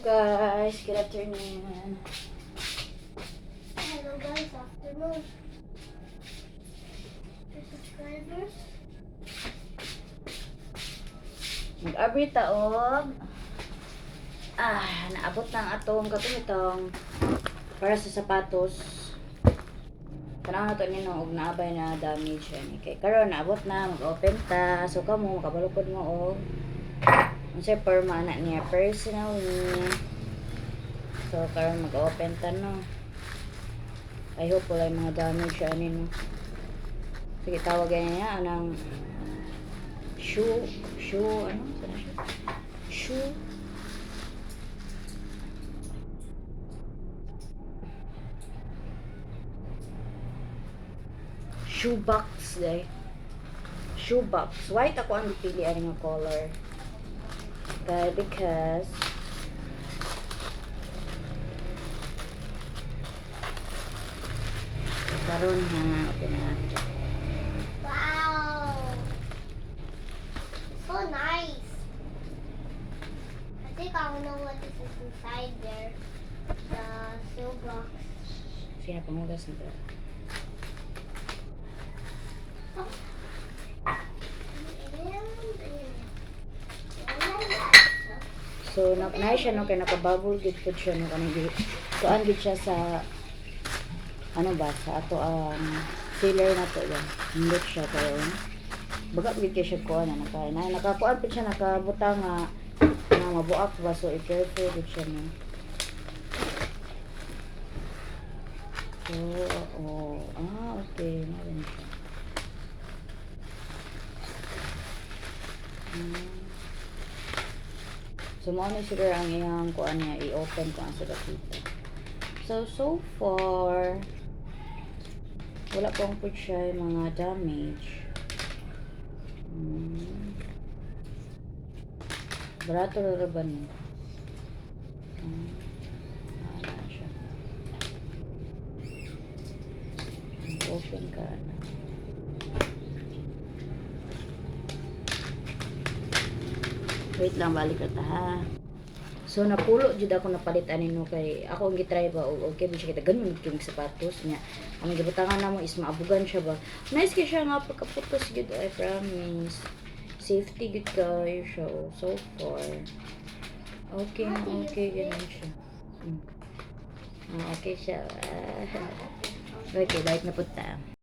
guys, good afternoon. Hello guys, afternoon. The subscribers. Mag-abri taog. Naabot ng atong katong para sa sapatos. Kanang nato ni no og naabay na damage yan. Kay karon naabot na mag-open ta. So kamo makabalukod mo og unsay perma na niya personal ni. So karon mag-open ta no. I hope wala yung mga damage ani no. Sige tawagan niya anang shoe ano sana siya? Shoebox day. Shoebox. White ako ang pili ani nga color. Okay, because karon ha, okay na. Wow! So nice. I think I know what is inside there. The seal box. Sino pamugas na ba? So, na siya no, kaya nakabubble gid po siya no, kanang kuan gid siya sa ano ba, sa ato ang sealer na to yan. Hindi siya kayo. Baga gid kay siya kuan na nakakuan po siya, nakabutang nga mabuak ba, so i-careful gid siya no. So, okay, meron siya. So, mo na siguro ang iyang kuan niya, i-open ko ang sa dito. So far, wala pang po siya mga damage. Barato na ba niya? Wala siya. Open ka na. Wait lang, balik ka ta ha. So napulo jud ako napalitan nino kay ako ang gitry ba okay ba siya kita ganun yung sapatos niya. Ang gibutangan namo is maabugan siya ba. Nice kay siya nga pagkaputos gid, I promise. Safety gid kayo siya so far. Okay ganun siya. Okay siya. Okay, like na punta.